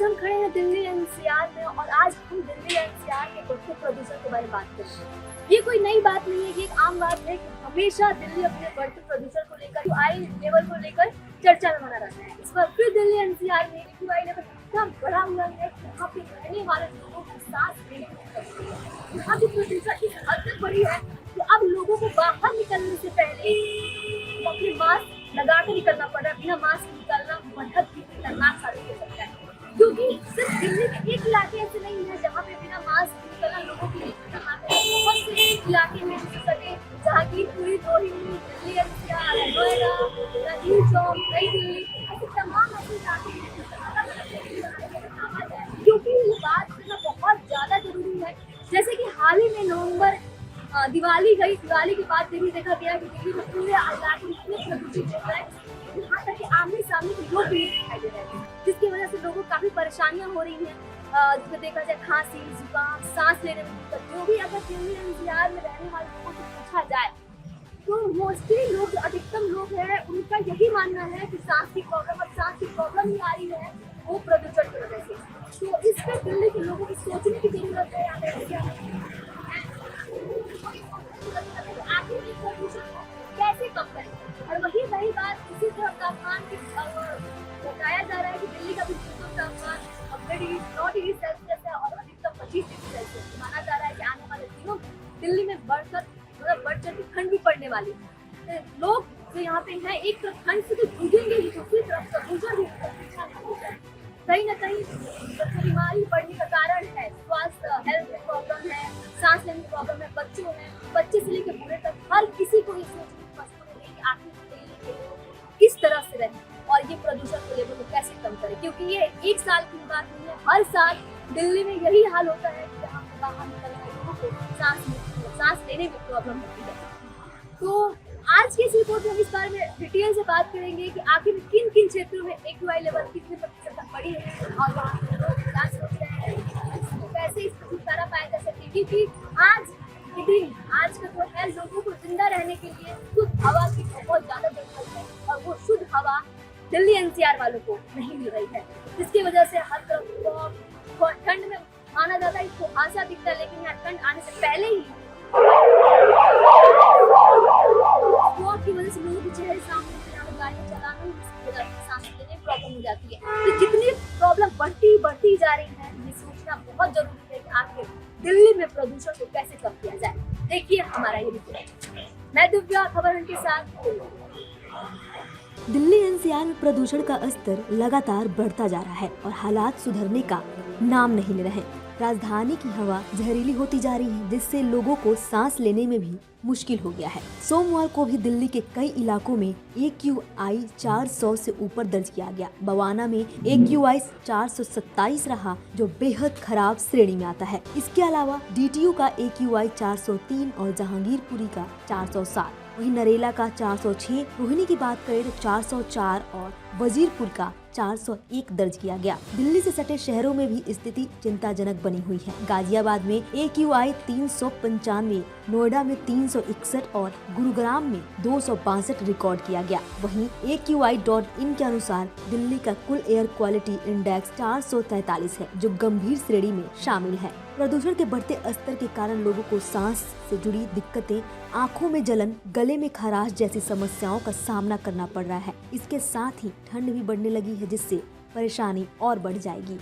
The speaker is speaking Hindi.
आज हम खड़े हैं दिल्ली एनसीआर में और आज हम दिल्ली एनसीआर के बढ़ते प्रदूषण के बारे में बात करेंगे। ये कोई नई बात नहीं है, ये एक आम बात है कि हमेशा दिल्ली अपने बढ़ते प्रदूषण को लेकर AQI लेवल को लेकर चर्चा में बना रहता है। इस बार फिर दिल्ली एनसीआर में AQI लेवल इतना बढ़ा हुआ है कि यहाँ पे रहने वाले लोगों को सांस लेने में दिक्कत होती है। यहाँ की प्रदूषण इस हद तक बढ़ी है कि अब लोगों को बाहर निकलने से पहले अपने मास्क लगा कर निकलना पड़ रहा है। बिना मास्क निकलना बहुत ही खतरनाक साबित हो सकता है, क्योंकि सिर्फ दिल्ली के एक इलाके ऐसे नहीं है जहाँ पे बिना मास्क निकलना लोगों के लिए खतरनाक है। बहुत से इलाके में जैसे जहांगीरपुरी, रोहिणी, दिल्ली एनसीआर, नोएडा, राजीव चौक, नई दिल्ली, ऐसे तमाम ऐसे इलाके हैं, क्योंकि ये बात करना बहुत ज्यादा जरूरी है। जैसे कि हाल ही में नवंबर दिवाली गई, दिवाली के बाद भी देखा गया कि दिल्ली में पूरे इलाके में इतने प्रदूषित हो गए, यहाँ तक कि आमने सामने के लोग भी दिखाई दे रहे हैं, जिसकी वजह से लोगों को काफी परेशानियां हो रही हैं। जिसमें देखा जाए खांसी, जुकाम, सांस लेने में दिक्कत, जो भी अगर दिल्ली एनसीआर में रहने वाले लोगों से पूछा जाए तो मोस्टली लोग, जो अधिकतम लोग हैं, उनका यही मानना है कि सांस की प्रॉब्लम ही आ रही है वो प्रदूषण की वजह से। तो इस पर दिल्ली के लोगों को सोचने की जरूरत है आखिर इस प्रदूषण को कैसे कम करें। और वही बात इसी तरह तापमान की बताया जा रहा है कि दिल्ली का भी तापमान नॉट डिग्री सेल्सियस है और अधिकतम 25 डिग्री सेल्सियस माना जा रहा है कि आने वाले दिनों दिल्ली में बढ़ चढ़ की ठंड भी पड़ने वाली है। लोग जो यहाँ पे हैं, एक तरफ ठंड से तो जूझेंगे ही, दूसरी तरफ प्रदूषण भी कहीं ना कहीं बीमारी बढ़ने का कारण है। स्वास्थ्य हेल्थ में प्रॉब्लम है, सांस लेने की प्रॉब्लम है, बच्चे से लेकर बूढ़े तक हर किसी को ये सोचने मजबूर है कि आखिर किस तरह से रहे और ये प्रदूषण को लेवल को कैसे कम करें, क्योंकि ये एक साल की बात नहीं है। हर साल दिल्ली में यही हाल होता है कि यहाँ पे बाहर निकलने लोगों को सांस लेने में प्रॉब्लम होती है। तो आज की इस रिपोर्ट में हम इस बारे में डिटेल से बात करेंगे कि आखिर किन किन क्षेत्रों में AQI लेवल कितने प्रतिशत तक बढ़ी है और वहाँ पे लोग क्या सोच रहे हैं, कैसे इसको छुटकारा पाया जा सके। क्योंकि आज का जो है, लोगों को जिंदा रहने के लिए शुद्ध हवा की बहुत ज्यादा जरूरत है और वो शुद्ध हवा दिल्ली एनसीआर वालों को नहीं मिल रही है, जिसकी वजह से हर तरफ ठंड में माना जाता है कुहासा दिखता है, लेकिन यहाँ ठंड आने से पहले ही की वजह से लोगों के चेहरे सामने गाड़ियां चलाना ही सांस लेने में प्रॉब्लम हो जाती है। तो जितनी प्रॉब्लम बढ़ती जा रही है, ये सोचना बहुत जरूरी है कि आखिर दिल्ली में प्रदूषण को कैसे कम किया जाए। देखिए हमारा ये रिपोर्ट। मैं दिव्या, खबर के साथ। दिल्ली एनसीआर में प्रदूषण का स्तर लगातार बढ़ता जा रहा है और हालात सुधरने का नाम नहीं ले रहे। राजधानी की हवा जहरीली होती जा रही है, जिससे लोगों को सांस लेने में भी मुश्किल हो गया है। सोमवार को भी दिल्ली के कई इलाकों में AQI 400 से ऊपर दर्ज किया गया। बवाना में AQI 427 रहा, जो बेहद खराब श्रेणी में आता है। इसके अलावा DTU का AQI 403 और जहांगीरपुरी का 407, वहीं नरेला का 406, रोहिणी की बात करें तो 404 और वजीरपुर का 401 दर्ज किया गया। दिल्ली से सटे शहरों में भी स्थिति चिंताजनक बनी हुई है। गाजियाबाद में AQI 395, नोएडा में 361 और गुरुग्राम में 262 रिकॉर्ड किया गया। वहीं AQI.in के अनुसार दिल्ली का कुल एयर क्वालिटी इंडेक्स 443 है, जो गंभीर श्रेणी में शामिल है। प्रदूषण के बढ़ते स्तर के कारण लोगों को सांस से जुड़ी दिक्कतें, आंखों में जलन, गले में खराश जैसी समस्याओं का सामना करना पड़ रहा है। इसके साथ ही ठंड भी बढ़ने लगी है, जिससे परेशानी और बढ़ जाएगी।